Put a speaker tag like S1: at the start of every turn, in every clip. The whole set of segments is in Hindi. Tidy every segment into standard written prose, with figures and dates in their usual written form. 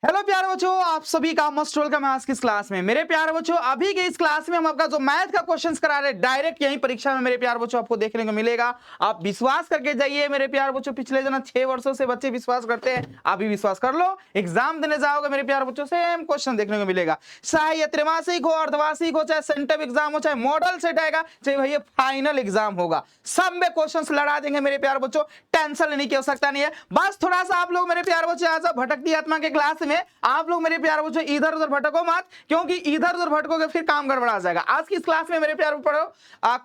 S1: हेलो प्यारे बच्चों, आप सभी का मोस्ट वेलकम है आज की इस क्लास में। मेरे प्यारे बच्चों, अभी के इस क्लास में हम आपका जो मैथ का क्वेश्चंस करा रहे हैं डायरेक्ट यही परीक्षा में मेरे प्यारे बच्चों आपको देखने को मिलेगा। आप विश्वास करके जाइए मेरे प्यारे बच्चों, पिछले जो ना 6 वर्षों से बच्चे विश्वास करते हैं, आप भी विश्वास कर लो। एग्जाम देने जाओगे मेरे प्यारे बच्चों, सेम क्वेश्चन देखने को मिलेगा। चाहे ये त्रैमासिक हो, अर्धवार्षिक हो, चाहे सेंटम एग्जाम हो, चाहे मॉडल सेट आएगा, चाहे भैया फाइनल एग्जाम होगा, सब में क्वेश्चन लड़ा देंगे मेरे प्यारे बच्चों। टेंशन लेने की आवश्यकता नहीं है। बस थोड़ा सा आप लोग मेरे प्यारे बच्चों आज भटकती आत्मा के क्लास में आप लोग मेरे प्यारे बच्चों इधर उधर भटको मत, क्योंकि इधर उधर भटकोगे फिर काम गड़बड़ा जाएगा। आज की इस क्लास में मेरे प्यारे पढ़ो,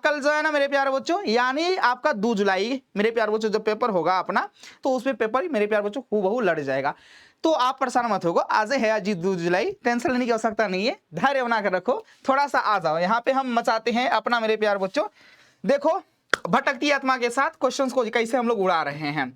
S1: कल जो है ना मेरे प्यारे बच्चों, यानी आपका 2 जुलाई मेरे प्यारे बच्चों जब पेपर होगा अपना, तो उसमें पेपर मेरे प्यारे बच्चों हूबहू लड़ जाएगा। तो आप परेशान मत होगो, आज है आज 2 जुलाई, टेंशन लेने की आवश्यकता नहीं है, धैर्य बना कर रखो, थोड़ा सा आ जाओ। यहाँ पे हम मचाते हैं अपना मेरे प्यारे बच्चों, देखो भटकती आत्मा के साथ क्वेश्चंस को कैसे हम लोग उड़ा रहे हैं।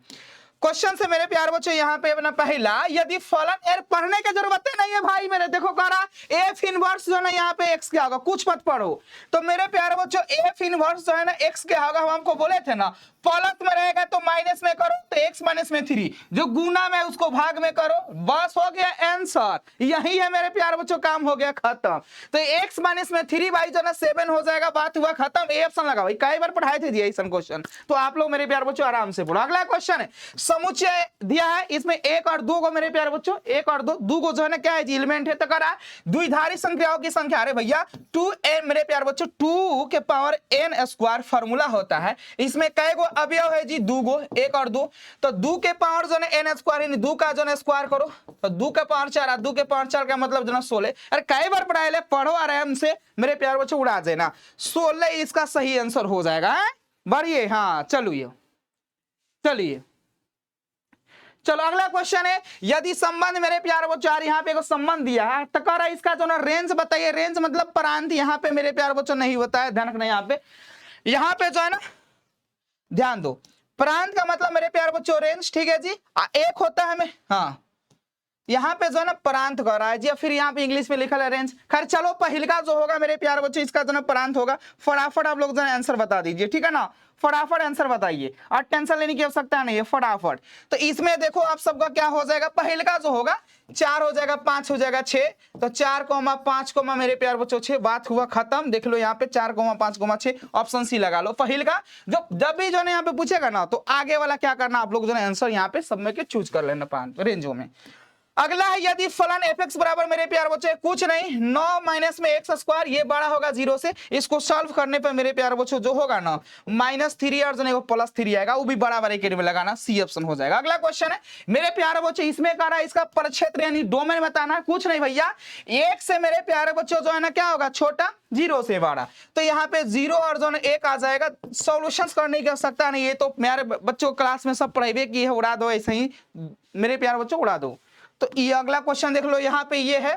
S1: क्वेश्चन से मेरे प्यार बच्चों यहाँ पे अपना पहला, यदि फलन एर पढ़ने की जरूरत नहीं है भाई मेरे, देखो कह रहा एफ इनवर्स जो है ना यहाँ पे एक्स क्या होगा, कुछ मत पढ़ो। तो मेरे प्यारे बच्चों एफ इनवर्स जो है ना एक्स क्या होगा, हम हमको बोले थे ना प्लस में रहेगा तो माइनस में करो, तो एक्स माइनस में 3, जो गुना में उसको भाग में करो, बस हो गया आंसर। यही है मेरे प्यारे बच्चों, काम हो गया खत्म। तो एक्स माइनस में 3 भाई जो ना 7 हो जाएगा, बात हुआ खत्म। ए ऑप्शन लगा भाई, कई बार पढ़ाए थे जी ऐसा क्वेश्चन, तो आप लोग मेरे प्यारे बच्चों आराम से पढ़ो। अगला क्वेश्चन है, समुच्चय दिया है, इसमें 1 और 2 को मेरे प्यारे बच्चों 1 और 2 को जो है ना क्या है जी एलिमेंट है, तो करा द्विधारी संख्याओं की संख्या। अरे भैया 2n मेरे प्यारे बच्चों 2 के पावर n स्क्वायर फार्मूला होता है, इसमें कई गो अवयव है जी 2 गो, 1 और 2, तो 2 के पावर जो है n स्क्वायर, यानी 2 का जो है स्क्वायर करो, तो 2 के पावर 4, 2 के पावर 4 का मतलब जो है 16। अरे कई बार पढ़ाए ले, पढ़ो आराम से मेरे प्यारे बच्चों, उड़ा देना 16 इसका सही आंसर हो जाएगा। बढ़िए, हाँ चलिए चलिए चलो अगला क्वेश्चन है, यदि संबंध मेरे प्यारे बच्चों यहाँ पे संबंध दिया है, तो कह रहा है इसका जो ना रेंज बताइए। रेंज मतलब प्रांत, यहाँ पे मेरे प्यारे बच्चों नहीं होता है, ध्यान रखना। यहाँ पे जो है ना ध्यान दो, प्रांत का मतलब मेरे प्यारे बच्चों रेंज, ठीक है जी। एक होता है हमें, हाँ यहाँ पे जो है ना प्रांत कह रहा है जी, फिर यहाँ पे इंग्लिश में लिखा है रेंज। खैर चलो पहलका जो होगा मेरे प्यारे बच्चों, इसका जो ना प्रांत होगा। फटाफट आप लोग जो है आंसर बता दीजिए, ठीक है ना, फटाफट आंसर बताइए और टेंशन लेने की आवश्यकता नहीं है, फटाफट। तो इसमें देखो आप सबका क्या हो जाएगा, पहलका जो होगा 4 हो जाएगा, 5 हो जाएगा 6, तो 4, 5, मेरे प्यार बच्चों 6, बात हुआ खत्म। देख लो यहाँ पे 4, 5, 6, ऑप्शन सी लगा लो। पहलका जो जब भी जो है यहाँ पे पूछेगा ना, तो आगे वाला क्या करना आप लोग जो है आंसर यहाँ पे सब में के चूज कर लेना प्रांत रेंजों में। अगला है, यदि फलन fx बराबर मेरे प्यार बच्चों कुछ नहीं 9 माइनस में एक्स स्क्वायर, ये बड़ा होगा 0 से, इसको सॉल्व करने पर मेरे प्यार बच्चों जो होगा ना -3 और जो नहीं वो +3 आएगा, वो भी बड़ा ब्रैकेट में लगाना, सी ऑप्शन हो जाएगा। अगला क्वेश्चन है मेरे प्यारे बच्चों, इसमें कह रहा है इसका परिक्षेत्र यानी डोमेन बताना है। कुछ नहीं भैया, 1 से मेरे प्यारे बच्चों जो है ना क्या होगा छोटा, 0 से बड़ा, तो यहाँ पे 0 और जो है 1 आ जाएगा। सॉल्यूशंस करने की आवश्यकता नहीं है, तो मेरे बच्चों क्लास में सब पढ़ाई की है, उड़ा दो ऐसे ही मेरे प्यारे बच्चों, उड़ा दो। तो ये अगला क्वेश्चन देख लो, यहाँ पे ये है,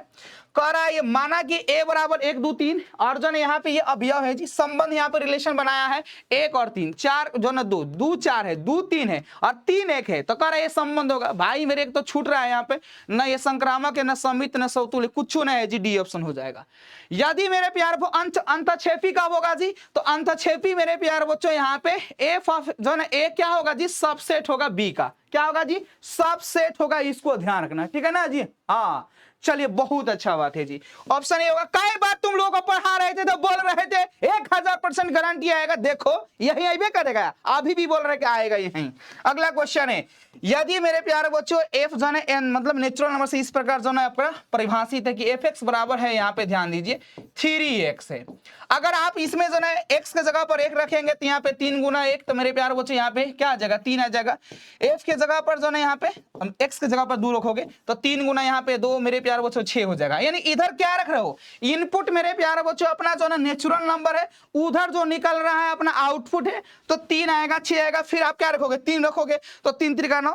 S1: कह रहा है ये माना कि a बराबर 1 2 3, और जो यहाँ पे ये अवयव है जी, संबंध यहाँ पे रिलेशन बनाया है 1 और 3, 4 जो ना 2 2 4 है, 2 3 है और 3 1 है, तो कह रहा है ये संबंध होगा। भाई मेरे एक तो छूट रहा है यहाँ पे, न ये संक्रामक है, न समित, न सौतुल्य, कुछ नहीं है जी, डी ऑप्शन हो जाएगा। यदि मेरे प्यार वो अंतक्षेपी कब होगा जी, तो अंतक्षेपी मेरे प्यार बच्चों यहाँ पे एफ ऑफ जो ना ए क्या होगा जी, सबसेट होगा बी का, क्या होगा जी, सबसेट होगा, इसको ध्यान रखना, ठीक है ना जी। हाँ चलिए बहुत अच्छा बात है जी, ऑप्शन ए होगा। कई बार तुम लोगों को पढ़ा रहे थे तो बोल रहे थे 1000% गारंटी आएगा, देखो यही आइबे करेगा, अभी भी बोल रहे कि आएगा यही। अगला क्वेश्चन है, यदि मेरे प्यारे बच्चों एफ जो है एन मतलब नेचुरल नंबर से इस प्रकार जो है आपका परिभाषित है कि एफ एक्स बराबर है, यहाँ पे ध्यान दीजिए 3x है। अगर आप इसमें जो है x के जगह पर 1 रखेंगे तो यहाँ पे 3 गुना 1, तो मेरे प्यारे बच्चों यहाँ पे क्या आ जाएगा, 3 आ जाएगा। f के जगह पर जो है यहाँ पे x के जगह पर 2 रखोगे तो 3 गुना यहाँ पे 2, मेरे प्यारे बच्चों 6 हो जाएगा। यानी इधर क्या रख रहे हो, इनपुट मेरे प्यारे बच्चों अपना जो है नेचुरल नंबर है, उधर जो निकल रहा है अपना आउटपुट है, तो 3 आएगा 6 आएगा, फिर आप क्या रखोगे 3 रखोगे, तो 3 3 9।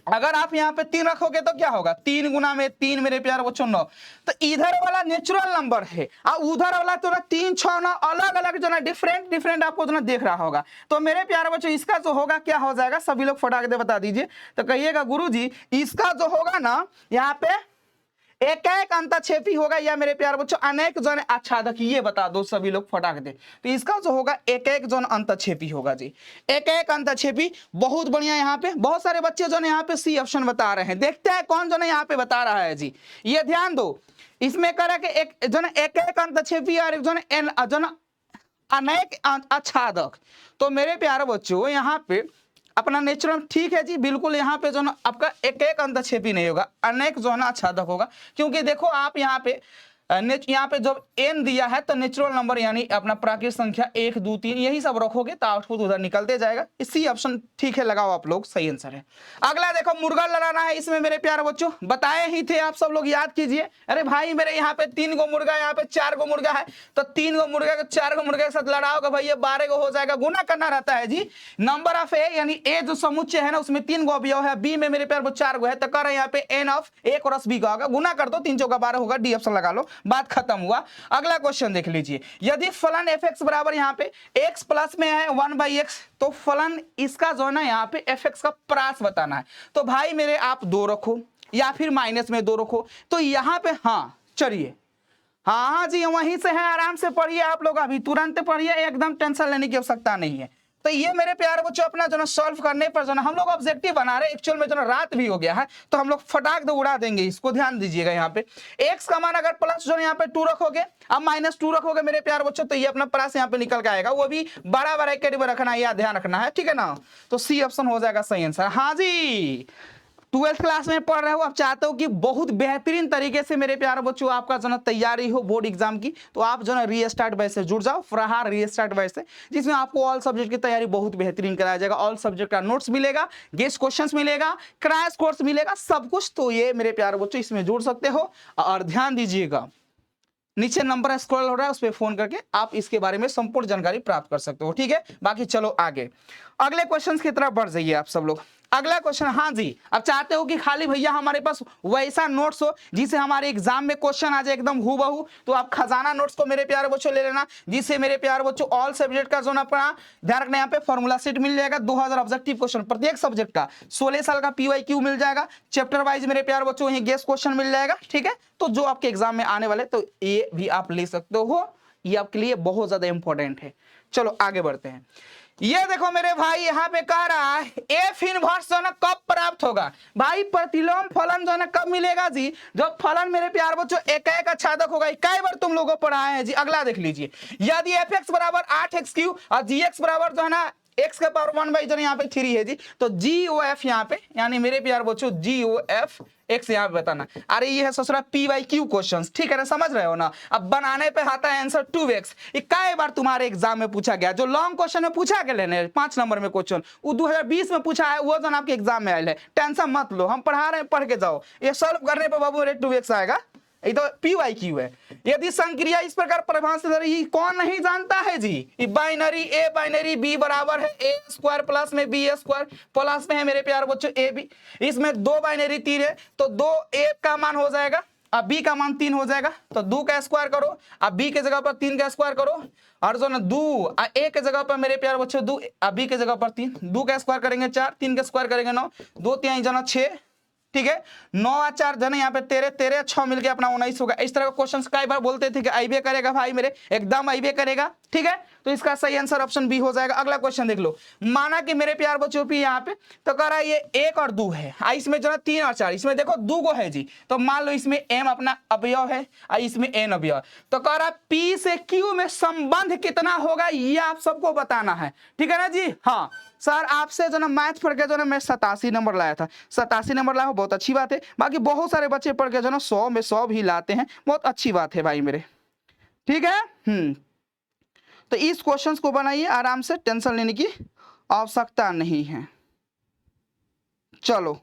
S1: अगर आप यहाँ पे 3 रखोगे तो क्या होगा, 3 गुना में 3 मेरे प्यारे बच्चों 9। तो इधर वाला नेचुरल नंबर है और उधर वाला तो ना 3 6 9 अलग अलग जो ना डिफरेंट आपको जो ना देख रहा होगा। तो मेरे प्यारे बच्चों इसका जो होगा क्या हो जाएगा, सभी लोग फटाक दे बता दीजिए। तो कहिएगा गुरुजी इसका जो होगा ना यहाँ पे एक एक अंतःक्षेपी होगा या मेरे प्यार बच्चों अनेक जन आच्छादक, ये बता दो सभी लोग फटाक दे। तो इसका जो होगा एक एक जन अंतःक्षेपी होगा जी, एक एक अंतःक्षेपी। बहुत बढ़िया, यहाँ पे बहुत सारे बच्चे जो है यहाँ पे सी ऑप्शन बता रहे हैं, देखते हैं कौन जो है यहाँ पे बता रहा है जी। ये ध्यान दो, इसमें कह रहा है कि एक जो है एक एक अंतःक्षेपी और एक जो है अनेक आच्छादक। तो मेरे प्यारे बच्चों यहाँ पे अपना नेचुरल ठीक है जी, बिल्कुल यहाँ पे जो ना आपका एक एक अंतःक्षेपी नहीं होगा, अनेक जो है ना आच्छादक होगा। क्योंकि देखो आप यहाँ पे यहाँ पे जब n दिया है तो नेचुरल नंबर यानी अपना प्राकृतिक संख्या 1 2 3 यही सब रखोगे तो आउटपुट उधर निकलते जाएगा। इसी ऑप्शन ठीक है, लगाओ आप लोग, सही आंसर है। अगला देखो मुर्गा लड़ाना है, इसमें मेरे प्यारे बच्चों बताए ही थे आप सब लोग, याद कीजिए। अरे भाई मेरे यहाँ पे 3 गो मुर्गा, यहाँ पे 4 गो मुर्गा है, तो 3 गो मुर्गा को 4 गो मुर्गा के साथ लड़ाओगे भैया 12 गो हो जाएगा। गुना करना रहता है जी, नंबर ऑफ ए यानी ए जो समुच्चय है ना उसमें 3 गो अवयव है, बी में मेरे प्यारे बच्चों 4 गो है, तो कर यहाँ पे N of A cross B का होगा, गुना कर दो 3 चौका 12 होगा, डी ऑप्शन लगा लो, बात खत्म हुआ। अगला क्वेश्चन देख लीजिए, यदि फलन एफ एक्स बराबर यहाँ पे एक्स प्लस में है 1/x, तो फलन इसका जो है ना यहाँ पे एफ एक्स का प्रास बताना है। तो भाई मेरे आप 2 रखो या फिर माइनस में 2 रखो, तो यहाँ पे हाँ चलिए, हाँ जी वहीं से है, आराम से पढ़िए आप लोग, अभी तुरंत पढ़िए, एकदम टेंशन लेने की आवश्यकता नहीं है। तो ये मेरे प्यारे बच्चों अपना जो ना सॉल्व करने पर जो ना हम लोग ऑब्जेक्टिव बना रहे हैं, एक्चुअल में जो ना रात भी हो गया है तो हम लोग फटाक दे उड़ा देंगे इसको, ध्यान दीजिएगा। यहाँ पे एक्स का मान अगर प्लस जो यहाँ पे 2 रखोगे, अब -2 रखोगे मेरे प्यारे बच्चों, तो ये अपना प्रास यहाँ पे निकल के आएगा, वो भी बड़ा ब्रैकेट में रखना है, ध्यान रखना है, ठीक है ना। तो सी ऑप्शन हो जाएगा सही आंसर। हाँ जी 12th क्लास में पढ़ रहे हो, आप चाहते हो कि बहुत बेहतरीन तरीके से मेरे प्यारे बच्चों आपका जो ना तैयारी हो बोर्ड एग्जाम की, तो आप जो ना रीस्टार्ट बैच से जुड़ जाओ, फरहार रीस्टार्ट बैच से, जिसमें आपको ऑल सब्जेक्ट की तैयारी बहुत बेहतरीन कराया जाएगा। ऑल सब्जेक्ट का नोट्स मिलेगा, गेस्ट क्वेश्चंस मिलेगा, क्रैश कोर्स मिलेगा, सब कुछ। तो ये मेरे प्यारे बच्चों इसमें जुड़ सकते हो। और ध्यान दीजिएगा नीचे नंबर स्क्रॉल हो रहा है, उस पर फोन करके आप इसके बारे में संपूर्ण जानकारी प्राप्त कर सकते हो, ठीक है। बाकी चलो आगे अगले क्वेश्चन की तरफ बढ़ जाइए आप सब लोग। अगला क्वेश्चन, हाँ जी अब चाहते हो कि खाली भैया हमारे पास वैसा नोट्स हो जिसे हमारे एग्जाम में क्वेश्चन आ जाए एकदम हूबहू, तो आप खजाना नोट्स को मेरे प्यारे बच्चों ले लेना, जिससे मेरे प्यारे बच्चों ऑल सब्जेक्ट का जो ना अपना ध्यान रखना, यहाँ पे फॉर्मूला सेट मिल जाएगा, 2000 ऑब्जेक्टिव क्वेश्चन प्रत्येक सब्जेक्ट का, 16 साल का PYQ मिल जाएगा, चैप्टर वाइज मेरे प्यारे बच्चों वही गेस्ट क्वेश्चन मिल जाएगा, ठीक है। तो जो आपके एग्जाम में आने वाले, तो ये भी आप ले सकते हो, ये आपके लिए बहुत ज्यादा इंपॉर्टेंट है। चलो आगे बढ़ते हैं। ये देखो मेरे भाई यहाँ पे कह रहा है एफ इनवर्स जो है ना कब प्राप्त होगा। भाई प्रतिलोम फलन जो है ना कब मिलेगा जी, जब फलन मेरे प्यार बच्चों एक एक आच्छादक होगा। कई बार तुम लोगों को पढ़ाए हैं जी। अगला देख लीजिए, यदि एफ एक्स बराबर 8x³ और जी एक्स बराबर जो है ना x का पावर 1 जो यहाँ पे 3 है जी, तो GOF यहाँ पे यानी मेरे प्यार बच्चों GOF x यहाँ पे बताना। अरे ये है ससुरा PYQ क्वेश्चंस, ठीक है ना, समझ रहे हो ना। अब बनाने पे आता है आंसर 2x। ये कई बार तुम्हारे एग्जाम में पूछा गया, जो लॉन्ग क्वेश्चन में पूछा गया लेने 5 नंबर में क्वेश्चन, वो 2020 में पूछा है, वो जो आपके एग्जाम में आयल है। टेंशन मत लो, हम पढ़ा रहे हैं, पढ़ के जाओ, ये सॉल्व करने पर बाबू मेरे 2x आएगा। ये तो PYQ है। यदि संक्रिया इस प्रकार परिभाषित है, कौन नहीं जानता है जी, बाइनरी A बाइनरी B बराबर है A² प्लस में B² प्लस में है मेरे प्यार बच्चों AB। इसमें 2 बाइनरी 3 है, तो 2 A का मान हो जाएगा, अब B का मान 3 हो जाएगा, तो 2 का स्क्वायर करो, अब B के जगह पर 3 का स्क्वायर करो, और जो ना 2 A के जगह पर मेरे प्यार बच्चों 2, अब B के जगह पर 3, 2 का स्क्वायर करेंगे 4, 3 का स्क्वायर करेंगे 9, 2 3 जना 6, ठीक है, 9 और 4 जन यहाँ पे 13, 13 6 मिलके अपना 19 होगा। इस तरह का क्वेश्चन कई बार बोलते थे कि आईबे करेगा भाई मेरे, एकदम आईबे करेगा, ठीक है। तो इसका सही आंसर ऑप्शन बी हो जाएगा। अगला क्वेश्चन देख लो, माना कि मेरे प्यार बच्चों भी यहाँ पे तो कह रहा है ये 1 और 2 है, इसमें जो है 3 और 4, इसमें देखो 2 गो है जी, तो मान लो इसमें m अपना अवयव है और इसमें n अवयव, तो कह रहा है P से Q में संबंध कितना होगा, ये आप सबको बताना है, ठीक है ना जी। हाँ सर आपसे जो ना मैथ पढ़ के जो ना मैं 87 नंबर लाया था, 87 नंबर लाया, बहुत अच्छी बात है। बाकी बहुत सारे बच्चे पढ़ के जो ना 100 में 100 भी लाते हैं, बहुत अच्छी बात है भाई मेरे, ठीक है। तो इस क्वेश्चंस को बनाइए आराम से, टेंशन लेने की आवश्यकता नहीं है। चलो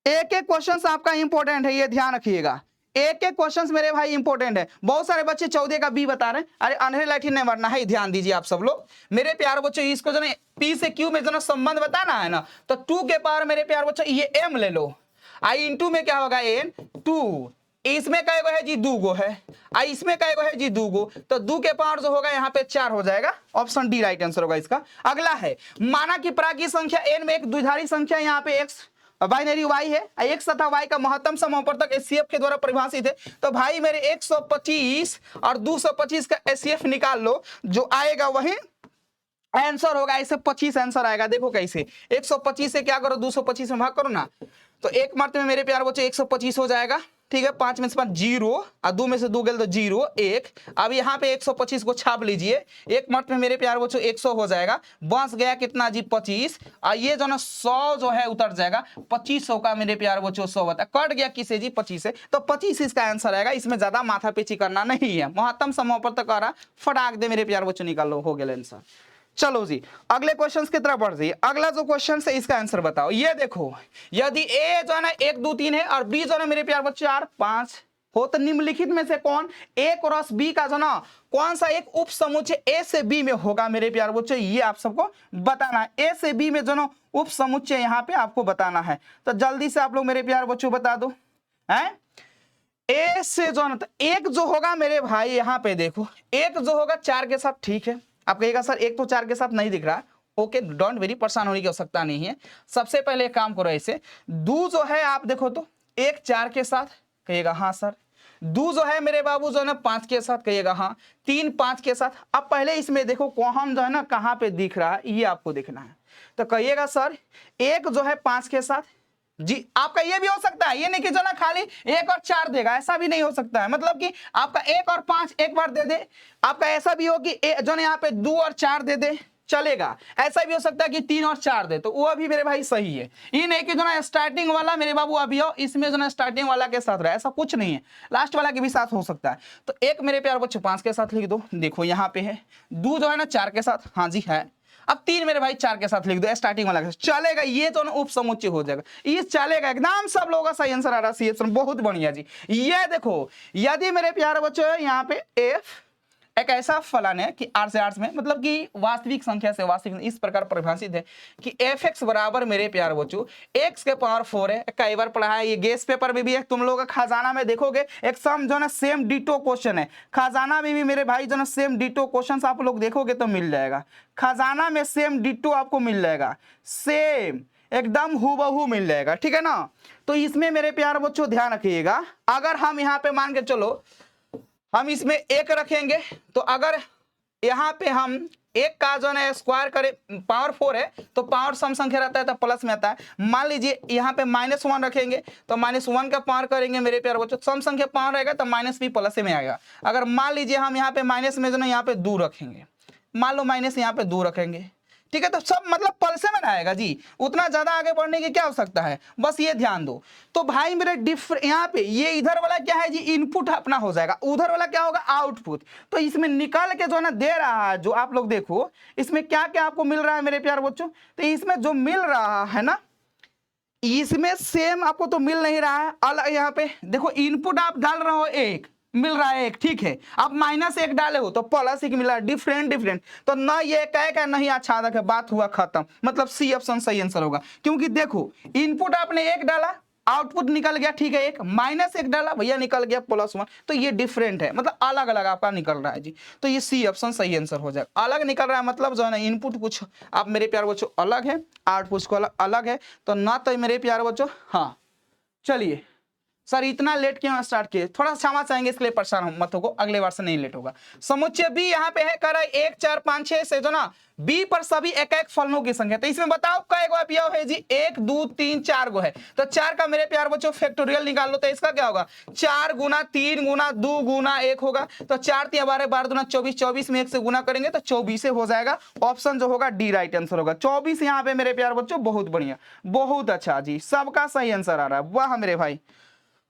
S1: एक एक क्वेश्चंस आपका इंपॉर्टेंट है, ये ध्यान रखिएगा, एक एक क्वेश्चंस मेरे भाई इंपॉर्टेंट है। बहुत सारे बच्चे 14 का बी बता रहे हैं, अरे अंधेरे लाठी नहीं मरना है, ध्यान दीजिए आप सब लोग मेरे प्यार बच्चों। इसको जो ना P से Q में जो ना संबंध बताना है ना, तो 2 के पावर मेरे प्यार बच्चों ये m ले लो, आई इंटू में क्या होगा n 2, इसमें कै गो है जी 2 गो है, आई इसमें कै गो है जी 2 गो, तो 2 के पावर जो होगा यहाँ पे 4 हो जाएगा, ऑप्शन डी राइट आंसर होगा इसका। अगला है, माना कि प्राकृतिक संख्या n में एक द्विधारी संख्या यहाँ पे x बाइनरी y है, x तथा y का महत्तम समावर्तक HCF के द्वारा परिभाषित है। तो भाई मेरे 125 और 225 का HCF निकाल लो, जो आएगा वही आंसर होगा। इसे 25 आंसर आएगा। देखो कैसे, 125 से क्या करो, 225 में भाग करो ना, तो एक मार्च में मेरे प्यार बच्चे 125 हो जाएगा। ठीक है, 5 में से 5 0 और 2 में से 2 गए तो 0 1। अब यहाँ पे 125 को छाप लीजिए, एक मार्च में मेरे प्यार बच्चों 100 हो जाएगा। बस गया कितना जी 25, और ये जो ना 100 जो है उतर जाएगा। 2500 का मेरे प्यार बच्चों 100 बता कट गया किसे जी 25 से, तो 25 इसका आंसर आएगा। इसमें ज्यादा माथा पेची करना नहीं है। महत्तम समावर्तक आ रहा, फटाक दे मेरे प्यार बच्चों निकाल लो, हो गया आंसर। चलो जी अगले क्वेश्चन की तरफ बढ़ जाइए। अगला जो क्वेश्चन है इसका आंसर बताओ। ये देखो, यदि ए जो है ना 1 2 3 है और बी जो है ना मेरे प्यार बच्चे 4 5 हो, तो निम्नलिखित में से कौन ए क्रॉस बी का जो ना कौन सा एक उप समुच्चय ए से बी में होगा मेरे प्यार बच्चों, ये आप सबको बताना है। ए से बी में जो ना उप समुच्चय यहाँ पे आपको बताना है। तो जल्दी से आप लोग मेरे प्यार बच्चों बता दो है। ए से जो ना तो एक जो होगा मेरे भाई, यहाँ पे देखो एक जो होगा 4 के साथ, ठीक है। आप कहिएगा सर एक तो 4 के साथ नहीं दिख रहा, ओके डोंट वेरी, परेशान होने की आवश्यकता नहीं है। सबसे पहले एक काम करो, ऐसे दो जो है आप देखो तो एक 4 के साथ, कहिएगा हाँ सर। दो जो है मेरे बाबू जो है ना 5 के साथ, कहिएगा हाँ। 3 5 के साथ। अब पहले इसमें देखो कौन जो है ना कहाँ पे दिख रहा है, ये आपको देखना है। तो कहिएगा सर एक जो है 5 के साथ जी। आपका ये भी हो सकता है, ये नहीं कि जो ना खाली 1 और 4 देगा, ऐसा भी नहीं हो सकता है। मतलब कि आपका 1 और 5 एक बार दे दे, आपका ऐसा भी हो कि जो ना यहाँ पे 2 और 4 दे दे, चलेगा। ऐसा भी हो सकता है कि 3 और 4 दे, तो वो भी मेरे भाई सही है। ये नहीं कि जो ना स्टार्टिंग वाला मेरे बाबू अभी हो, इसमें जो ना स्टार्टिंग वाला के साथ रहा, ऐसा कुछ नहीं है। लास्ट वाला के भी साथ हो सकता है। तो एक मेरे प्यार बच्चे 5 के साथ लिख दो, देखो यहाँ पे है। 2 जो है ना 4 के साथ, हाँ जी है। अब 3 मेरे भाई 4 के साथ लिख दो, स्टार्टिंग वाला के साथ, चलेगा। ये तो ना उप समुच्चय हो जाएगा, ये चलेगा एकदम। सब लोगों का सही आंसर आ रहा है, बहुत बढ़िया जी। ये देखो यदि मेरे प्यारे बच्चों यहाँ पे एफ एक ऐसा फलन है कि आर से आर्ट्स में, मतलब कि वास्तविक संख्या से वास्तविक इस प्रकार परिभाषित है कि एफ एक्स बराबर मेरे प्यारे बच्चों एक्स के पावर 4 है। कई बार पढ़ा है, ये गेस पेपर में भी है। तुम लोग खजाना में देखोगे एक सम जो ना सेम डिटो क्वेश्चन है। खजाना में भी मेरे भाई जो ना सेम डिटो क्वेश्चन आप लोग देखोगे तो मिल जाएगा। खजाना में सेम डिटो आपको मिल जाएगा, सेम एकदम हूबहू मिल जाएगा, ठीक है ना। तो इसमें मेरे प्यारे बच्चों ध्यान रखिएगा, अगर हम यहाँ पे मान के चलो हम इसमें 1 रखेंगे, तो अगर यहाँ पे हम 1 का जो है स्क्वायर करें, पावर 4 है तो पावर सम संख्या रहता है तो प्लस में आता है। मान लीजिए यहाँ पे -1 रखेंगे तो -1 का पावर करेंगे मेरे प्यारे बच्चों, सम संख्या पावर रहेगा तो माइनस भी प्लस में आएगा। अगर मान लीजिए हम यहाँ पे माइनस में जो है यहाँ पे 2 रखेंगे, मान लो माइनस यहाँ पे 2 रखेंगे, ठीक है, तो सब मतलब पल्से में आएगा जी। उतना ज्यादा आगे बढ़ने की क्या आवश्यकता है, बस ये ध्यान दो। तो भाई मेरे यहाँ पे ये इधर वाला क्या है जी, इनपुट अपना हो जाएगा, उधर वाला क्या होगा आउटपुट। तो इसमें निकाल के जो है ना दे रहा है, जो आप लोग देखो इसमें क्या क्या आपको मिल रहा है मेरे प्यारे बच्चों। तो इसमें जो मिल रहा है ना, इसमें सेम आपको तो मिल नहीं रहा है। अलग यहाँ पे देखो इनपुट आप डाल रहे हो 1, मिल रहा है 1, ठीक है। अब -1 डाले हो तो +1 मिला, डिफरेंट। तो ना ये कहेगा नहीं अच्छा है, बात हुआ खत्म। मतलब सी ऑप्शन सही आंसर होगा, क्योंकि देखो इनपुट आपने 1 डाला, आउटपुट निकल गया, ठीक है। 1 -1 डाला भैया निकल गया +1, तो ये डिफरेंट है, मतलब अलग अलग आपका निकल रहा है जी। तो ये सी ऑप्शन सही आंसर हो जाएगा। अलग निकल रहा है मतलब जो है ना इनपुट कुछ आप मेरे प्यारे बच्चों अलग है, आउटपुट को अलग है, तो ना तो मेरे प्यारे बच्चों। हाँ चलिए सर इतना लेट क्यों स्टार्ट किए, थोड़ा क्षमा चाहेंगे, इसके लिए परेशान मत हो, अगले बार से नहीं लेट होगा। समुच्चय बी यहाँ पे है, कर 1 4 5 6 से जो ना बी पर सभी एक एक फलनों की संख्या। तो इसमें बताओ कई गो अवयव है जी, 1 2 3 4 गो है। तो 4 का मेरे प्यार बच्चों फैक्टोरियल निकाल लो, तो इसका क्या होगा 4 गुना 3 गुना 2 गुना 1 होगा। तो 4 3 12 12 दूना 24, 24 में 1 से गुना करेंगे तो 24 से हो जाएगा। ऑप्शन जो होगा डी राइट आंसर होगा। 24 यहाँ पे मेरे प्यार बच्चों, बहुत बढ़िया, बहुत अच्छा जी, सबका सही आंसर आ रहा है, वाह मेरे भाई।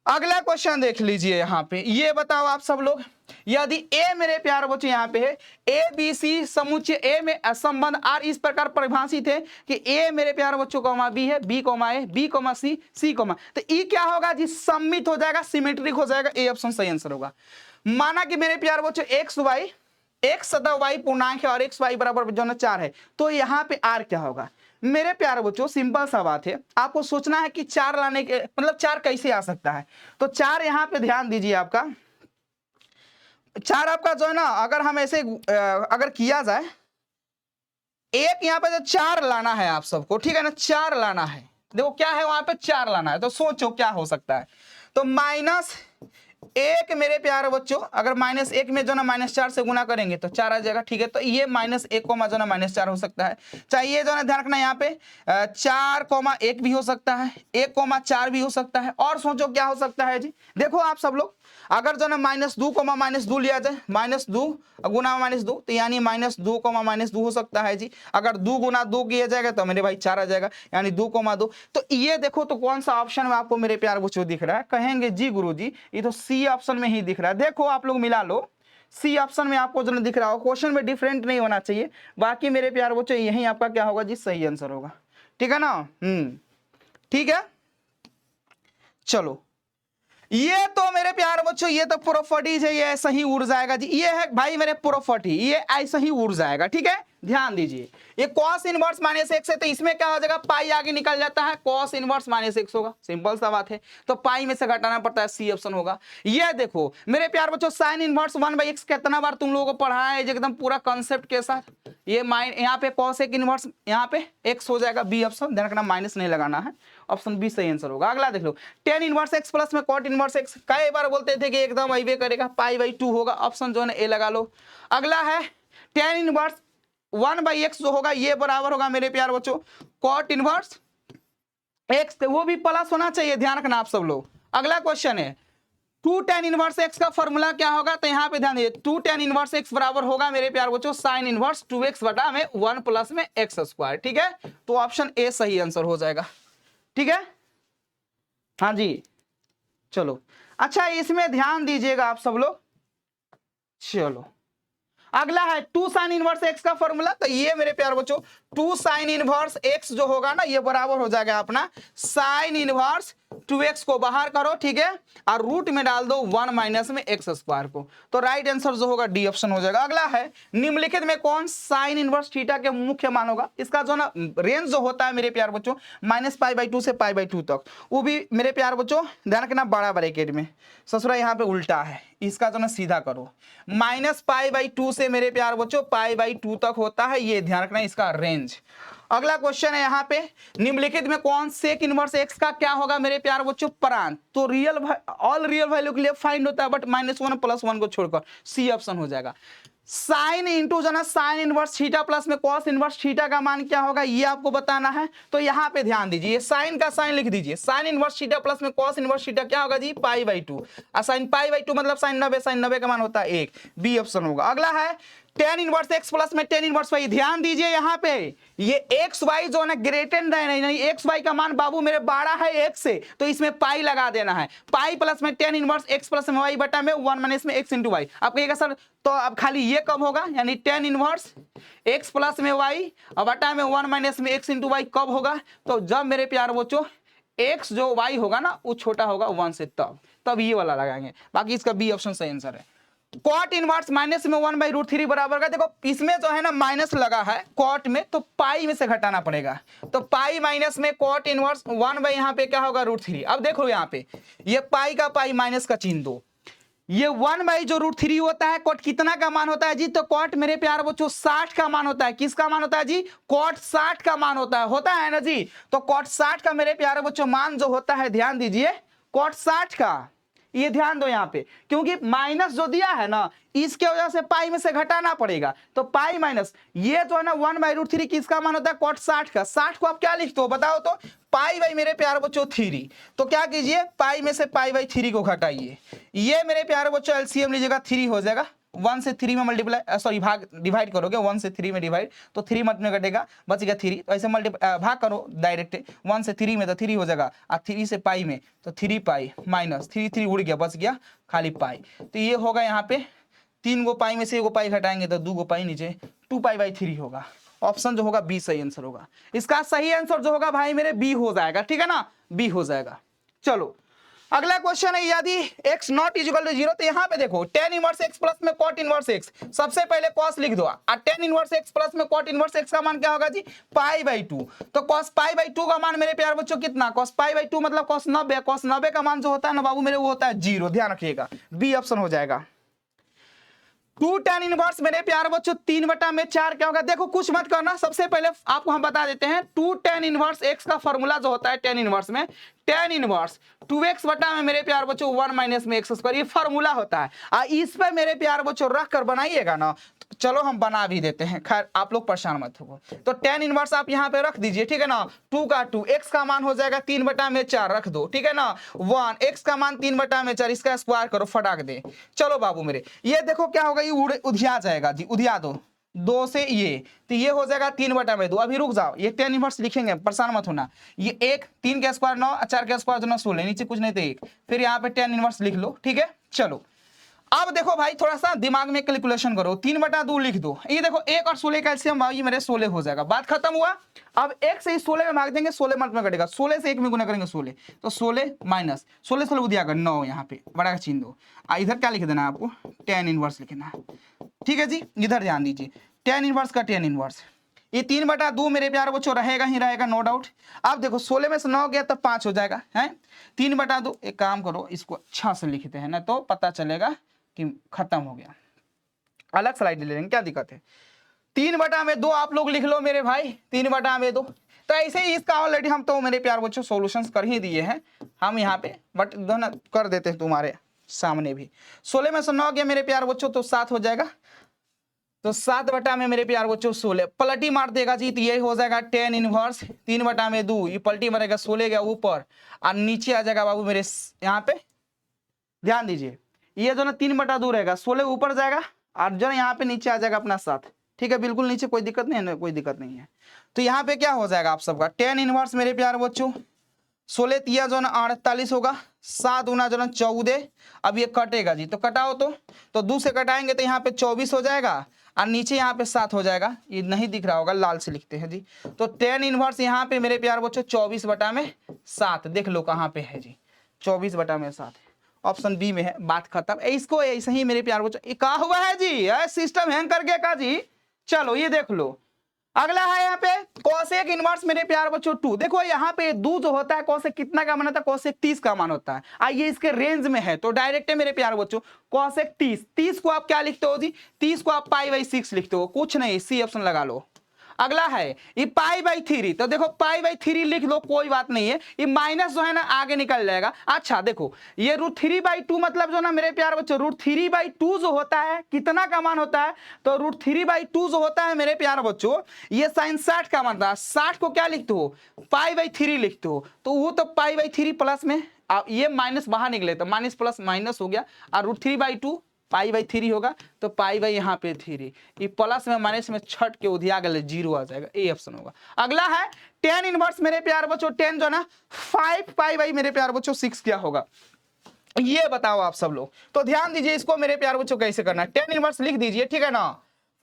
S1: अगला क्वेश्चन देख लीजिए यहाँ पे, ये बताओ आप सब लोग, यदि ए मेरे प्यारे बच्चों यहाँ पे है ए बी सी समुच्चय ए में संबंध आर इस प्रकार परिभाषित है कि ए मेरे प्यारे बच्चों कॉमा बी है, बी कॉमा ए, बी कॉमा सी, सी कॉमा, तो ई क्या होगा जी, सम्मित हो जाएगा, सिमेट्रिक हो जाएगा। ए ऑप्शन सही आंसर होगा। माना कि मेरे प्यारे बच्चों एक्स वाई, एक्स सदा वाई पूर्णांक है और एक्स वाई बराबर जो है 4 है, तो यहाँ पे आर क्या होगा मेरे प्यारे बच्चों। सिंपल सा बात है, आपको सोचना है कि 4 लाने के मतलब 4 कैसे आ सकता है। तो 4 यहाँ पे ध्यान दीजिए, आपका 4 आपका जो है ना, अगर हम ऐसे अगर किया जाए, एक यहाँ पे जो 4 लाना है आप सबको, ठीक है ना, 4 लाना है, देखो क्या है वहां पे 4 लाना है, तो सोचो क्या हो सकता है। तो -1 मेरे प्यारे बच्चों, अगर -1 में जो ना -4 से गुना करेंगे तो 4 आ जाएगा, ठीक है। तो ये -1 कोमा जो ना -4 हो सकता है। चाहिए जो ना ध्यान रखना यहाँ पे 4,1 भी हो सकता है, 1,4 भी हो सकता है। और सोचो क्या हो सकता है जी, देखो आप सब लोग, अगर जो ना -2 लिया जाए, -2 गुना -2, तो यानी -2 हो सकता है जी। अगर 2 गुना 2 किया जाएगा तो मेरे भाई 4 आ जाएगा, यानी 2,2। तो ये देखो तो कौन सा ऑप्शन में आपको मेरे प्यार बच्चों दिख रहा है? कहेंगे जी गुरुजी ये तो सी ऑप्शन में ही दिख रहा है। देखो आप लोग मिला लो, सी ऑप्शन में आपको जो दिख रहा हो, क्वेश्चन में डिफरेंट नहीं होना चाहिए। बाकी मेरे प्यार बच्चों यही आपका क्या होगा जी, सही आंसर होगा, ठीक है ना। ठीक है, चलो ये तो मेरे प्यार बच्चों ये तो प्रॉपर्टीज है, ये ऐसा ही उड़ जाएगा जी। ये है भाई मेरे प्रॉपर्टी, ये ऐसा ही उड़ जाएगा, ठीक है। ध्यान दीजिए, ये cos इनवर्स -x है, तो इसमें क्या हो जाएगा, पाई आगे निकल जाता है, cos इनवर्स -x होगा, सिंपल सा बात है। तो पाई में से घटाना पड़ता है, सी ऑप्शन होगा। ये देखो मेरे प्यार बच्चों sin इनवर्स 1/x कितना बार तुम लोगों को पढ़ा है एकदम पूरा कंसेप्ट के साथ। ये यहाँ पे cos इनवर्स यहाँ पे x हो जाएगा, बी ऑप्शन, ध्यान रखना माइनस नहीं लगाना है, ऑप्शन बी सही आंसर होगा। अगला देख लो, tan इनवर्स x प्लस में cot इनवर्स x, कई बार बोलते थे कि एकदम वही करेगा, π/2 होगा, ऑप्शन जो है ए लगा लो। अगला है tan इनवर्स 1/x जो होगा ये बराबर होगा मेरे प्यार बच्चों cot इनवर्स x, वो भी प्लस होना चाहिए, ध्यान रखना आप सब लोग। अगला क्वेश्चन है 2 tan इनवर्स x का फॉर्मूला क्या होगा, तो यहाँ पे ध्यान दीजिए 2 tan इनवर्स x बराबर होगा मेरे प्यार बच्चों sin इनवर्स 2x बटा में 1 प्लस में x स्क्वायर, ठीक है। तो ऑप्शन ए सही आंसर हो जाएगा, ठीक है। हाँ जी, चलो अच्छा इसमें ध्यान दीजिएगा आप सब लोग। चलो अगला है 2 sin इनवर्स x का फॉर्मूला, तो ये मेरे प्यार बच्चों 2 sin इनवर्स x जो होगा ना ये बराबर हो जाएगा अपना sin इनवर्स 2x को बाहर करो, ठीक है, और रूट में डाल दो 1 माइनस में x स्क्वायर को, तो राइट आंसर जो होगा डी ऑप्शन हो जाएगा। अगला है निम्नलिखित में कौन sin इनवर्स थीटा के मुख्य मान होगा, इसका जो ना रेंज जो होता है मेरे प्यार बच्चों -π/2 से π/2 तक, वो भी मेरे प्यार बच्चों ध्यान रखना बड़ा ब्रैकेट में, ससुरा यहाँ पे उल्टा है, इसका जो ना सीधा करो, -π/2 से मेरे प्यार बच्चों π/2 तक होता है, ये ध्यान रखना इसका रेंज। अगला क्वेश्चन है यहाँ पे निम्नलिखित में कौन सेक इनवर्स x का क्या होगा मेरे प्यार बच्चों प्रांत, तो रियल ऑल रियल वैल्यू के लिए फाइंड होता है, बट -1 + 1 को छोड़कर सी ऑप्शन हो जाएगा। साइन इंटू जो ना साइन इनवर्स थीटा प्लस में कॉस इनवर्स थीटा का मान क्या होगा ये आपको बताना है। तो यहाँ पे ध्यान दीजिए, साइन का साइन लिख दीजिए, साइन इनवर्स थीटा प्लस में कॉस इनवर्स थीटा क्या होगा जी π/2, साइन π/2 मतलब साइन 90 का मान होता है 1, बी ऑप्शन होगा। अगला है tan इनवर्स x प्लस में tan इनवर्स y, ध्यान दीजिए यहाँ पे ये एक्स वाई जो है ग्रेटर नहीं, एक्स वाई का मान बाबू मेरे 12 है x से, तो इसमें पाई लगा देना है, पाई प्लस में tan इनवर्स x प्लस में y बटा में 1 माइनस में x इंटू वाई। आप कहिएगा सर तो अब खाली ये कब होगा, यानी tan इनवर्स x प्लस में y और बटा में 1 माइनस में x इंटू वाई कब होगा, तो जब मेरे प्यार बच्चों x जो y होगा ना वो छोटा होगा 1 से, तब ये वाला लगाएंगे, बाकी इसका बी ऑप्शन सही आंसर है। कॉट इनवर्स माइनस में 1/√3 बराबर का, देखो इसमें जो है ना माइनस लगा है कॉट में, तो पाई में से घटाना पड़ेगा, तो पाई माइनस में कॉट इनवर्स 1 यहाँ पे क्या होगा √3। अब देखो यहाँ पे ये पाई का पाई माइनस का चिन्ह दो, ये 1 जो √3 होता है कॉट कितना का मान होता है जी, तो कॉट मेरे प्यार बच्चों 60 का मान होता है। किसका मान होता है जी, कॉट 60 का मान होता है ना जी। तो कॉट 60 का मेरे प्यारे बच्चों मान जो होता है, ध्यान दीजिए कॉट 60 का, ये ध्यान दो यहाँ पे, क्योंकि माइनस जो दिया है ना इसके वजह से पाई में से घटाना पड़ेगा, तो पाई माइनस ये जो है ना 1/√3 किसका मान होता है, कॉट 60 का। 60 को आप क्या लिखते हो बताओ तो, पाई बाई मेरे प्यारे बच्चों 3, तो क्या कीजिए पाई में से π/3 को घटाइए, ये मेरे प्यारे बच्चों एलसीएम लीजिएगा 3 हो जाएगा, 1 से 3 में मल्टीप्लाई सॉरी भाग डिवाइड करोगे, 1 से 3 में डिवाइड, तो 3 मत में घटेगा बचेगा 3, तो ऐसे भाग करो डायरेक्ट, 1 से 3 में तो 3 हो जाएगा, और 3 से पाई में तो 3 पाई माइनस 3 उड़ गया, बच गया खाली पाई, तो ये होगा यहाँ पे 3 गो पाई में से 1 पाई घटाएंगे तो 2 गो पाई नीचे 2π/3 होगा। ऑप्शन जो होगा बी सही आंसर होगा, इसका सही आंसर जो होगा भाई मेरे बी हो जाएगा, ठीक है ना, बी हो जाएगा। चलो अगला क्वेश्चन है, यदि x नॉट इक्वल टू 0, तो यहाँ पे देखो tan इनवर्स x प्लस में cot इनवर्स x, सबसे पहले cos लिख दो, और tan इनवर्स x प्लस में cot इनवर्स x का मान क्या होगा जी π/2, तो cos π/2 का मान मेरे प्यार बच्चों कितना, cos π/2 मतलब cos 90 का मान जो होता है ना बाबू मेरे वो होता है 0, ध्यान रखिएगा, बी ऑप्शन हो जाएगा। टू टेन इनवर्स मेरे प्यारे बच्चों 3/4 क्या होगा। देखो कुछ मत करना, सबसे पहले आपको हम बता देते हैं टू टेन इनवर्स एक्स का फॉर्मूला जो होता है टेन इनवर्स में, टेन इनवर्स 2x बटा में मेरे प्यार बच्चों 1 माइनस में x स्क्वायर, ये फॉर्मूला होता है। इस पर मेरे प्यार बच्चों रख कर बनाइएगा ना, तो चलो हम बना भी देते हैं, खैर आप लोग परेशान मत हो। तो टेन इनवर्स आप यहाँ पे रख दीजिए, ठीक है ना। 2 का 2, x का मान हो जाएगा 3/4 रख दो, ठीक है ना। 1 x का मान 3/4, इसका स्क्वायर करो फटाक दे। चलो बाबू मेरे, ये देखो क्या होगा, ये उधिया जाएगा जी, उधिया दो 2 से ये, तो ये हो जाएगा 3/2। अभी रुक जाओ, ये टेन इनवर्स लिखेंगे, परेशान मत होना। ये 1 3 का स्क्वायर 9, 4 का स्क्वायर 16, नीचे कुछ नहीं तो 1, फिर यहाँ पे टेन इनवर्स लिख लो, ठीक है। चलो अब देखो भाई थोड़ा सा दिमाग में कैलकुलेशन करो, 3/2 लिख दो। ये देखो 1 और 16 का एलसीएम भाई मेरे 16 हो जाएगा, बात खत्म हुआ। अब 1 से 16 में भाग देंगे, 16 मल्ट में कटेगा, 16 से 1 में गुना करेंगे 16, तो 16 माइनस 16 16 दिया कर 9, यहाँ पे बड़ा का चिन्ह दो। इधर क्या लिख देना है आपको, टेन इनवर्स लिखना है, ठीक है जी। इधर ध्यान दीजिए, टेन इनवर्स का टेन इनवर्स, ये 3/2 मेरे प्यारे बच्चों रहेगा ही रहेगा, नो डाउट। अब देखो 16 में से 9 गया तब 5 हो जाएगा, है 3/2। एक काम करो, इसको अच्छा से लिखते हैं ना, तो पता चलेगा कि खत्म हो गया। अलग स्लाइड ले लेंगे, क्या दिक्कत है। 3/2 आप लोग लिख लो मेरे भाई, 3/2। तो ऐसे ही इसका ऑलरेडी हम तो मेरे प्यार बच्चों सॉल्यूशंस कर ही दिए हैं हम यहाँ पे, बट दोनों कर देते हैं तुम्हारे सामने भी। 16 में से 9 गया मेरे प्यार बच्चों, तो 7 हो जाएगा, तो 7 में मेरे प्यार बच्चों 16 पलटी मार देगा जी, तो ये हो जाएगा टेन इनवर्स 3/2, ये पलटी मारेगा 16 गया ऊपर और नीचे आ जाएगा बाबू मेरे यहाँ पे। ध्यान दीजिए, ये जो ना 3/2 रहेगा, 16 ऊपर जाएगा और जो ना यहाँ पे नीचे आ जाएगा अपना 7, ठीक है, बिल्कुल नीचे, कोई दिक्कत नहीं है ना, कोई दिक्कत नहीं है। तो यहाँ पे क्या हो जाएगा आप सबका टेन इनवर्स मेरे प्यार बच्चों 16 तिया जो ना 48 होगा, 7 गुना जो ना 14। अब ये कटेगा जी, तो कटाओ तो 2 से कटाएंगे तो यहाँ पे 24 हो जाएगा और नीचे यहाँ पे 7 हो जाएगा। ये नहीं दिख रहा होगा, लाल से लिखते हैं जी। तो टेन इनवर्स यहाँ पे मेरे प्यार बच्चों 24/7, देख लो कहाँ पे है जी, 24/7 ऑप्शन बी में है, बात खत्म। इसको ऐसे ही मेरे प्यार बच्चों क्या हुआ है जी, सिस्टम हैंग कर गया का जी। चलो ये देख लो, अगला है यहाँ पे कोसेक इनवर्स मेरे प्यार बच्चों 2। देखो यहाँ पे 2 जो होता है कोसेक कितना का मान होता है, कोसेक 30 का मान होता है। आइए इसके रेंज में है तो डायरेक्ट है मेरे प्यार बच्चों कोसेक 30 को आप क्या लिखते हो जी, 30 को आप π/6 लिखते हो, कुछ नहीं, सी ऑप्शन लगा लो। अगला है ये π/3, तो देखो π/3 लिख लो, कोई बात नहीं है, ये माइनस जो है ना आगे निकल जाएगा। अच्छा देखो ये √3/2 मतलब जो ना मेरे प्यार बच्चों √3/2 जो होता है कितना का मान होता है, तो √3/2 जो होता है मेरे प्यार बच्चों ये sin 60 का मान था। 60 को क्या लिखते हो, π/3 लिखते हो, तो वो तो π/3 प्लस में अब ये माइनस बाहर निकले तो माइनस प्लस माइनस हो गया और √3/2 π/3 होगा, तो π यहाँ पे 3, ये प्लस में माइनस में छट के उधिया गए 0 आ जाएगा, ए ऑप्शन होगा। अगला है टेन इनवर्स मेरे प्यार बच्चों 10 जो ना 5π मेरे प्यार बच्चों 6 क्या होगा, ये बताओ आप सब लोग। तो ध्यान दीजिए इसको मेरे प्यार बच्चों कैसे करना है, टेन इनवर्स लिख दीजिए, ठीक है ना,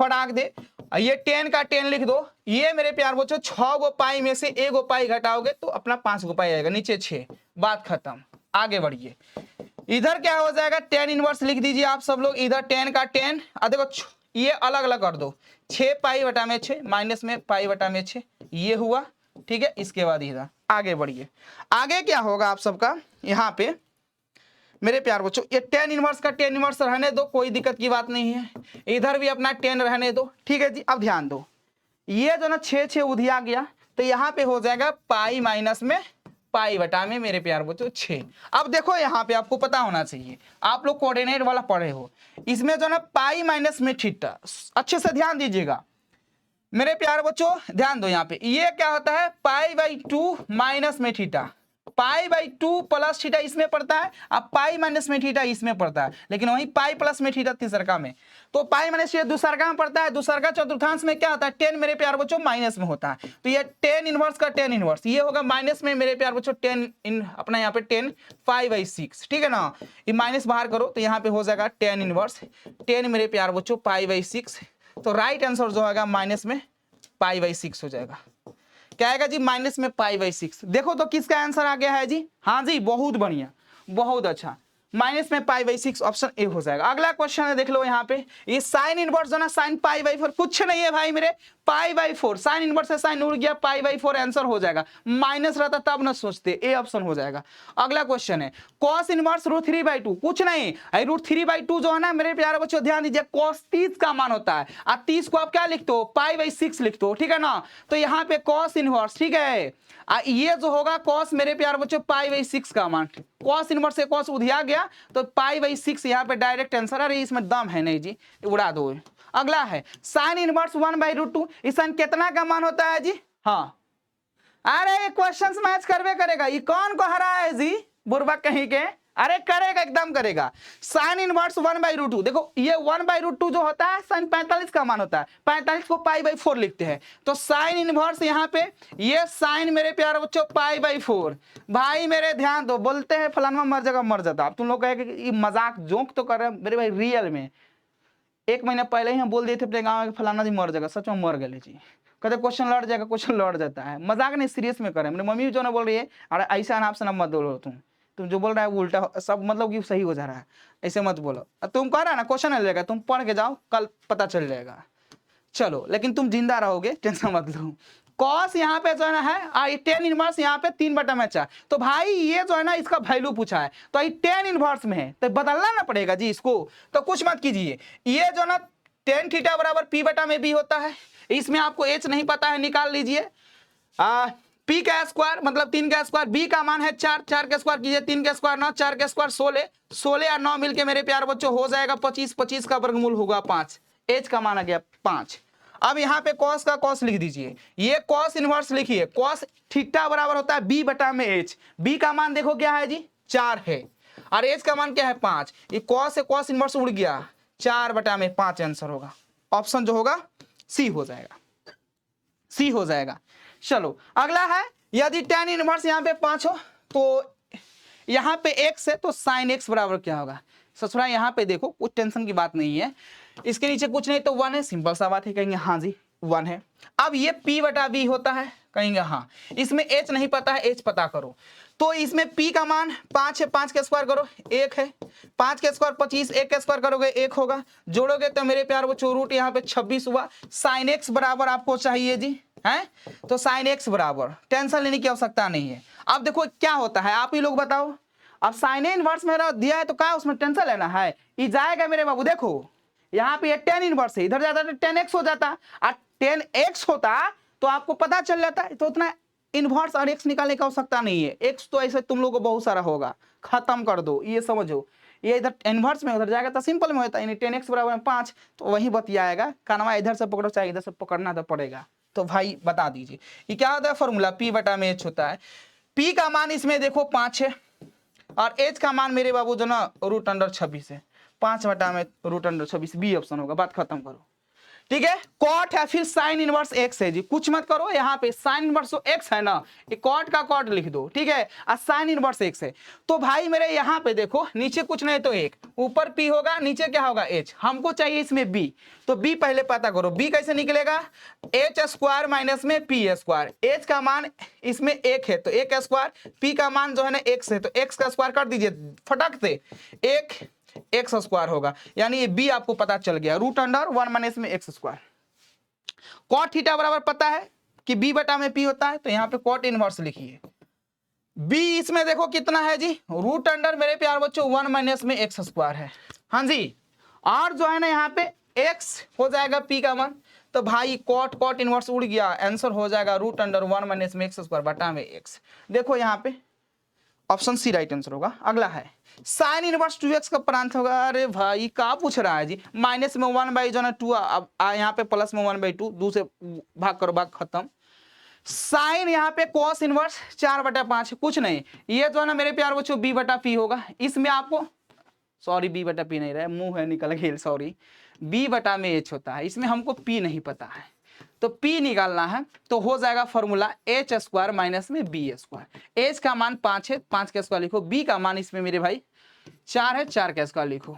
S1: फटाक दे। ये 10 का 10 लिख दो, ये मेरे प्यार बच्चों 6 गो पाई में से 1 गो पाई घटाओगे तो अपना 5 गो पाई आएगा, नीचे 6, बात खत्म। आगे बढ़िए, इधर क्या हो जाएगा टेन इनवर्स लिख दीजिए आप सब लोग, इधर 10 का 10, देखो ये अलग अलग कर दो, 6π/6 माइनस में π/6 ये हुआ, ठीक है। इसके बाद इधर आगे बढ़िए, आगे क्या होगा आप सबका यहाँ पे मेरे प्यार बच्चों, ये टेन इनवर्स का टेन इनवर्स रहने दो, कोई दिक्कत की बात नहीं है, इधर भी अपना 10 रहने दो, ठीक है जी। अब ध्यान दो, ये जो ना 6 उधिया गया तो यहाँ पे हो जाएगा पाई माइनस में π/में मेरे प्यार बच्चों 6। अब देखो यहाँ पे आपको पता होना चाहिए, आप लोग कोऑर्डिनेट वाला पढ़े हो, इसमें जो ना पाई माइनस में थीटा, अच्छे से ध्यान दीजिएगा मेरे प्यार बच्चों, ध्यान दो यहाँ पे, ये क्या होता है π/2 माइनस में थीटा, π/2 प्लस थीटा इसमें पड़ता है, अब पाई माइनस में थीटा इसमें पड़ता है, लेकिन वहीं पाई प्लस में थीटा तीसरका में, तो पाई माइनस थीटा दूसरका में पड़ता है, दूसरका चतुर्थांश में क्या होता है 10 मेरे प्यार बच्चों माइनस में होता है, तो ये टेन इनवर्स का टेन इनवर्स ये होगा माइनस में मेरे प्यार बच्चों 10 इन अपना यहाँ पे 10 π/6, ठीक है ना, ये माइनस बाहर करो तो यहाँ पे हो जाएगा टेन इनवर्स 10 मेरे प्यार बच्चों π/6, तो राइट आंसर जो होगा माइनस में π/6 हो जाएगा, क्या आएगा जी माइनस में π/6। देखो तो किसका आंसर आ गया है जी, हाँ जी बहुत बढ़िया, बहुत अच्छा, माइनस में पाई बाई 6, ऑप्शन ए हो जाएगा। अगला क्वेश्चन है, देख लो यहाँ पे, ये साइन इनवर्स जो ना साइन पाई बाई 4, कुछ नहीं है भाई मेरे, पाई बाई 4, साइन इनवर्स से साइन उड़ गया, पाई बाई 4 आंसर हो जाएगा। माइनस रहता तब ना सोचते, ए ऑप्शन हो जाएगा। अगला क्वेश्चन है, कॉस इनवर्स रूट 3/2, कुछ नहीं, रूट 3/2 जो है ना मेरे प्यारे बच्चों ध्यान दीजिए, कॉस 30 का मान होता है, और 30 को आप क्या लिखते हो, पाई बाई 6 लिखते हो, ठीक है ना। तो यहाँ पे कॉस इनवर्स, ठीक है, ये जो होगा कॉस मेरे प्यारे बच्चों पाई बाई 6 का मान, कॉस इनवर्स से कॉस उधिया गया तो पाई बाई 6 यहाँ पे डायरेक्ट आंसर। अरे इसमें दम है नहीं जी, उड़ा दो। अगला है साइन इनवर्स 1/√2, इस साइन कितना का मान होता है जी, हाँ, अरे ये क्वेश्चंस मैच करवे करेगा, ये कौन को हरा है जी, बुर्बक कहीं के, अरे करेगा, एकदम करेगा। साइन इनवर्स 1/√2, देखो ये 1/√2 जो होता है साइन 45 का मान होता है, 45 को पाई बाई 4 लिखते हैं, तो साइन इनवर्स यहाँ पे ये साइन मेरे प्यारे बच्चों पाई बाई 4। भाई मेरे ध्यान दो, बोलते हैं फलाना मर जाएगा, मर जाता, अब तुम लोग कहे कि मजाक जोक तो कर रहे हैं मेरे भाई, रियल में 1 महीना पहले ही हम बोल दिए थे अपने गाँव में फलाना जी मर जाएगा, सच में मर गए जी। कहते क्वेश्चन लड़ जाएगा, क्वेश्चन लड़ जाता है, मजाक नहीं सीरियस में करें। मेरी मम्मी जो ना बोल रही है, अरे ऐसा नाम से ना मत बोलो, तुम जो बोल रहा है वो उल्टा सब मतलब कि सही हो जा रहा है, ऐसे मत बोलो। तुम कह रहा है ना क्वेश्चन ले जाएगा, तुम पढ़ के जाओ, कल पता चल जाएगा। चलो लेकिन तुम जिंदा रहोगे, टेंशन मत लो। कॉस यहाँ पे जो है ना है टेन इनवर्स यहाँ पे 3/4, तो भाई ये जो है ना इसका वैल्यू पूछा है, तो ये टेन इनवर्स में है, तो बदलना ना पड़ेगा जी इसको, तो कुछ मत कीजिए। ये जो ना टेन थीटा बराबर p/b होता है, इसमें आपको h नहीं पता है, निकाल लीजिए। p का स्क्वायर मतलब 3 का स्क्वायर, b का मान है 4, 4 का स्क्वायर कीजिए, 3 का स्क्वायर 9, 4 का स्क्वायर 16, 16 और 9 मिलके मेरे प्यारे बच्चों हो जाएगा 25, 25 का वर्गमूल होगा 5, h का मान आ गया 5। अब यहाँ पे cos का cos लिख दीजिए, ये cos इनवर्स लिखिए, cos थीटा बराबर होता है b/h, b का मान देखो क्या है जी 4 है, और h का मान क्या है 5, ये cos से cos इनवर्स उड़ गया, 4/5 आंसर होगा, ऑप्शन जो होगा सी हो जाएगा, सी हो जाएगा। चलो अगला है, यदि tan इनवर्स यहाँ पे 5 हो तो यहाँ पे x है, तो sin x बराबर क्या होगा, ससुरा यहाँ पे देखो कुछ टेंशन की बात नहीं है, इसके नीचे कुछ नहीं तो 1 है, सिंपल सा बात है, कहेंगे हाँ जी 1 है। अब ये p/b होता है, कहेंगे हाँ, इसमें h नहीं पता है, h पता करो, तो इसमें p का मान 5 है, 5 का स्क्वायर करो 1 है, 5 का स्क्वायर 25, 1 का स्क्वायर करोगे 1 होगा, जोड़ोगे तो मेरे प्यार बच्चों रूट यहाँ पे 26 हुआ। sin x बराबर आपको चाहिए जी है, तो sin x बराबर, टेंशन लेने की आवश्यकता नहीं है। अब देखो क्या होता है, आप ही लोग बताओ, अब साइन इनवर्स मेरा दिया है तो क्या उसमें टेंशन लेना है, ये जाएगा मेरे बाबू, देखो यहाँ पे tan इनवर्स है, इधर जाता तो tan x हो जाता, और tan x होता तो आपको पता चल जाता है, तो उतना इनवर्स और x निकालने की आवश्यकता नहीं है, x तो ऐसे तुम लोगों को बहुत सारा होगा, खत्म कर दो, ये समझो, ये इधर इनवर्स में उधर जाएगा तो सिंपल में होता है, यानी tan x बराबर 5, तो वही बतियाएगा, कानवा इधर से पकड़ो चाहे इधर से पकड़ना तो पड़ेगा, तो भाई बता दीजिए ये क्या होता है फॉर्मूला, p/h होता है, p का मान इसमें देखो 5 है, और h का मान मेरे बाबू जो ना √26 है, 5/√26, बी ऑप्शन होगा, बात खत्म करो, ठीक है। कॉट है, फिर साइन इनवर्स x है जी, कुछ मत करो, यहाँ पे साइन इनवर्स x है ना, ये कॉट का कॉट लिख दो, ठीक है, और साइन इनवर्स x है, तो भाई मेरे यहाँ पे देखो नीचे कुछ नहीं तो 1, ऊपर p होगा, नीचे क्या होगा h, हमको चाहिए इसमें b, तो b पहले पता करो, b कैसे निकलेगा, h स्क्वायर माइनस में p स्क्वायर, h का मान इसमें 1 है तो 1 स्क्वायर, p का मान जो है ना x है तो x का स्क्वायर कर दीजिए फटक से, 1 एक्स स्क्वायर होगा, यानी ये बी आपको पता चल गया, √1 माइनस में एक्स स्क्वायर। कॉट थीटा बराबर पता है कि b/p होता है, तो यहाँ पे कॉट इनवर्स लिखिए, b इसमें देखो कितना है जी, √, मेरे प्यार बच्चों 1 माइनस में एक्स स्क्वायर है, हाँ जी, और जो है ना यहाँ पे x हो जाएगा p का मान, तो भाई कॉट इनवर्स उड़ गया, आंसर हो जाएगा √1 माइनस में एक्स स्क्वायर बटा में x, देखो यहाँ पे ऑप्शन सी राइट आंसर होगा। अगला है साइन इनवर्स 2x का प्रांत होगा, अरे भाई क्या पूछ रहा है जी, माइनस में 1 जो है 2, अब यहाँ पे प्लस में 1/2, 2 से भाग करो, भाग खत्म, साइन यहाँ पे cos इनवर्स 4/5, कुछ नहीं, ये जो है ना मेरे प्यार बच्चों b/p होगा, इसमें आपको सॉरी b/p नहीं रहा, मुंह है निकल गया, सॉरी b/h होता है, इसमें हमको p नहीं पता है, तो p निकालना है, तो हो जाएगा फॉर्मूला h स्क्वायर माइनस में b स्क्वायर, h का मान 5 है, 5 का स्क्वायर लिखो, b का मान इसमें मेरे भाई 4 है, 4 का स्क्वायर लिखो,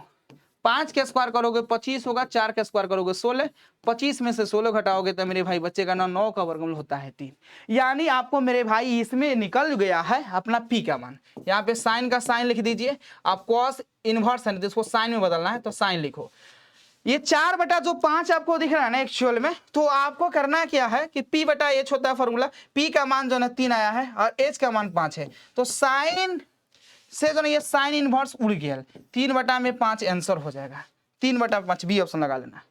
S1: 5 के स्क्वायर करोगे 25 होगा, 4 के स्क्वायर करोगे 16, 25 में से 16 घटाओगे तो मेरे भाई बचेगा ना 9 का वर्गमूल होता है 3। यानी आपको मेरे भाई इसमें निकल गया है अपना पी का मान। यहाँ पे साइन का साइन लिख दीजिए, आप कॉस इनवर्स है जिसको साइन में बदलना है तो साइन लिखो। ये 4/5 आपको दिख रहा है ना एक्चुअल में, तो आपको करना क्या है कि P/H होता है फॉर्मूला, P का मान जो है 3 आया है और H का मान 5 है, तो साइन से जो ना ये साइन इनवर्स उड़ गया, 3/5 आंसर हो जाएगा, 3/5 बी ऑप्शन लगा लेना।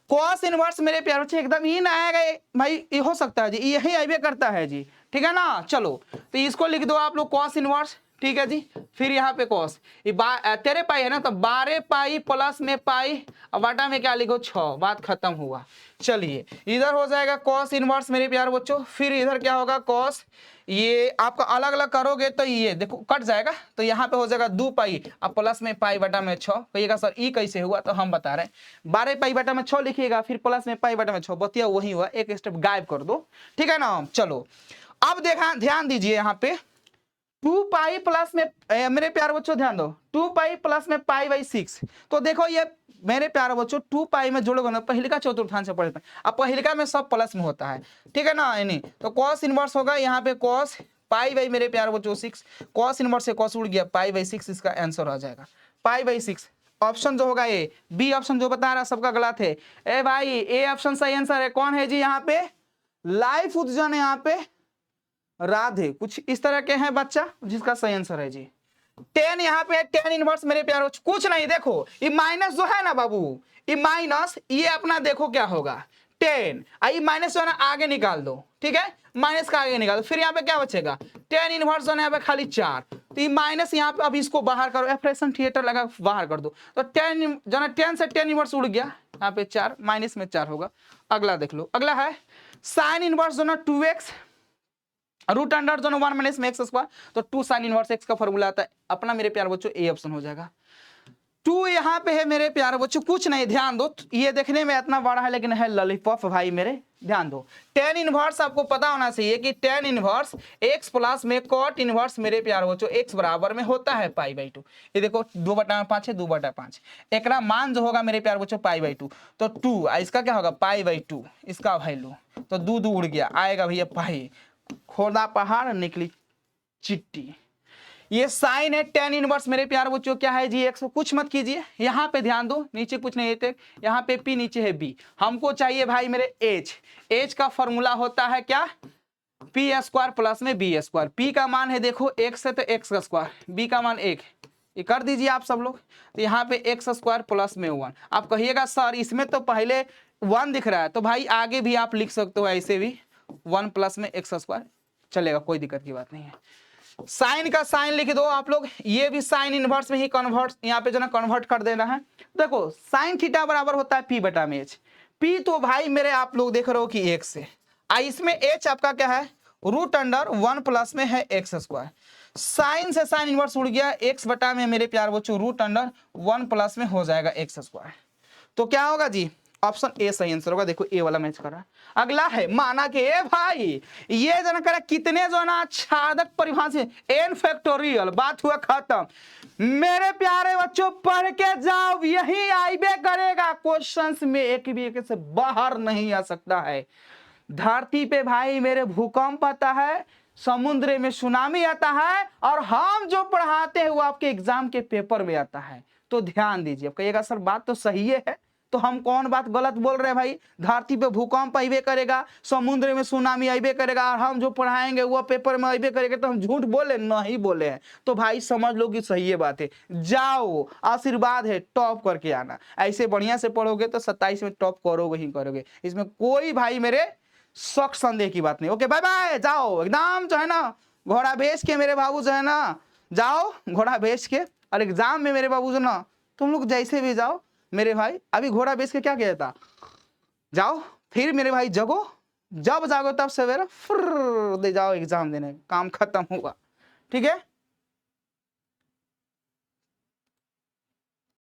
S1: कॉस इनवर्स मेरे प्यारे बच्चे एकदम ही ना आएगा भाई, ये हो सकता है जी, यही आइबे करता है जी, ठीक है ना। चलो तो इसको लिख दो आप लोग कॉस इनवर्स, ठीक है जी। फिर यहाँ पे कॉस तेरे पाई है ना, तो 12 पाई प्लस में पाई और बाटा में क्या लिखो 6, बात खत्म हुआ। चलिए इधर हो जाएगा कॉस इनवर्स मेरे प्यारे बच्चों, फिर इधर क्या होगा कॉस, ये आपका अलग अलग करोगे तो ये देखो कट जाएगा, तो यहाँ पे हो जाएगा 2 पाई अब प्लस में पाई बटा में 6। कहिएगा सर ई कैसे हुआ, तो हम बता रहे हैं 12 पाई बटा में 6 लिखिएगा, फिर प्लस में पाई बटा में 6, बतिया वही हुआ, एक स्टेप गायब कर दो, ठीक है ना। चलो अब देखा ध्यान दीजिए यहाँ पे 2 पाई प्लस में मेरे प्यारे बच्चों ध्यान दो, 2 पाई प्लस में पाई/6, तो देखो ये मेरे प्यारे बच्चों 2 पाई में जोड़ोगे ना, पहिलिका चतुर्थांश से पढ़ते हैं, अब पहिलिका में सब प्लस में होता है, ठीक है ना। यानी तो कॉस इनवर्स होगा यहाँ पे कॉस पाई मेरे प्यारे बच्चों 6, कॉस इनवर्स से कॉस उड़ गया, पाई/6 इसका आंसर आ जाएगा, पाई/6। ऑप्शन जो होगा ए, बी ऑप्शन जो बता रहा सबका गलत है। ए भाई ए ऑप्शन सही आंसर है, कौन है जी यहाँ पे लाइफ उज्जैन, यहाँ पे राधे, कुछ इस तरह के हैं बच्चा, जिसका सही आंसर है जी 10। यहाँ पे 10 इनवर्स मेरे प्यारे कुछ नहीं, देखो ये माइनस जो है ना बाबू, ये माइनस ये अपना देखो क्या होगा 10, आई माइनस जो है ना आगे निकाल दो, ठीक है, माइनस का आगे निकाल दो, फिर यहाँ पे क्या बचेगा 10 इनवर्स जो है यहाँ पे खाली 4, तो ये माइनस यहाँ पे अब इसको बाहर करो, एक्सप्रेशन थिएटर लगा बाहर कर दो, तो 10 जो है 10 से 10 इनवर्स उड़ गया, यहाँ पे 4 माइनस में 4 होगा। अगला देख लो, अगला है साइन इनवर्स जो ना 2x रूट अंडर जो 1 माइनस में एक्स स्क्वायर, तो 2 साइन इनवर्स एक्स का फॉर्मूला आता है अपना मेरे प्यारे बच्चों ए ऑप्शन हो जाएगा। 2 यहाँ पे है मेरे प्यारे बच्चों, कुछ नहीं ध्यान दो, ये देखने में इतना बड़ा है लेकिन है लॉलीपॉप भाई मेरे, ध्यान दो। tan इनवर्स आपको पता होना चाहिए कि tan इनवर्स x प्लस में cot इनवर्स मेरे प्यारे बच्चों x बराबर में होता है पाई/2। ये देखो 2/5 है, 2/5 एकरा मान जो होगा मेरे प्यारे बच्चों पाई/2, तो 2 इसका क्या होगा पाई/2, इसका वैल्यू तो 2 उड़ गया, आएगा भैया पाई, खोदा पहाड़ निकली चिट्टी। ये साइन है tan इनवर्स मेरे प्यारे बच्चों क्या है जी x, कुछ मत कीजिए, यहाँ पे ध्यान दो, नीचे कुछ नहीं है, यहाँ पे p नीचे है b, हमको चाहिए भाई मेरे h का फॉर्मूला होता है क्या p² प्लस में b², p का मान है देखो x है तो x का स्क्वायर, b का मान 1, ये कर दीजिए आप सब लोग, तो यहाँ पे x² प्लस में 1। आप कहिएगा सर इसमें तो पहले 1 दिख रहा है, तो भाई आगे भी आप लिख सकते हो ऐसे भी 1 प्लस में x² चलेगा, कोई दिक्कत की बात नहीं है। साइन का साइन लिख दो आप लोग, ये भी साइन इनवर्स में ही कन्वर्ट यहाँ पे जो ना कन्वर्ट कर देना है। देखो साइन थीटा बराबर होता है p/h, p तो भाई मेरे आप लोग देख रहे हो कि 1 से, इसमें h आपका क्या है रूट अंडर 1 प्लस में है x², साइन से साइन इनवर्स उड़ गया, x बटा में मेरे प्यार बच्चों रूट अंडर 1 प्लस में हो जाएगा x², तो क्या होगा जी ऑप्शन ए सही आंसर होगा। देखो ए वाला मैच करा। अगला है माना कि ए भाई ये जो ना करे कितने जो ना छादक परिभाषा n फैक्टोरियल, बात हुआ खत्म। मेरे प्यारे बच्चों पढ़ के जाओ, यही आईबे करेगा क्वेश्चंस में, एक भी एक से बाहर नहीं आ सकता है। धरती पे भाई मेरे भूकंप आता है, समुद्र में सुनामी आता है, और हम जो पढ़ाते हैं वो आपके एग्जाम के पेपर में आता है, तो ध्यान दीजिए। कहिएगा सर बात तो सही है, तो हम कौन बात गलत बोल रहे हैं भाई? धरती पे भूकंप आइबे करेगा, समुद्र में सुनामी आइबे करेगा, और हम जो पढ़ाएंगे वो पेपर में आइबे करेगा, तो हम झूठ बोले नहीं बोले हैं, तो भाई समझ लो कि सही है बात है। जाओ आशीर्वाद है, टॉप करके आना, ऐसे बढ़िया से पढ़ोगे तो 27 में टॉप करोगे ही करोगे, इसमें कोई भाई मेरे शक संदेह की बात नहीं। ओके बाय बाय, जाओ एकदम जो है ना घोड़ा बेच के मेरे बाबू जो है ना, जाओ घोड़ा बेच के, और एग्जाम में मेरे बाबू जो ना तुम लोग जैसे भी जाओ मेरे भाई, अभी घोड़ा बेच के क्या किया था, जाओ फिर मेरे भाई जगो, जब जागो तब सवेरा फुर्र दे जाओ एग्जाम देने, काम खत्म हुआ, ठीक है।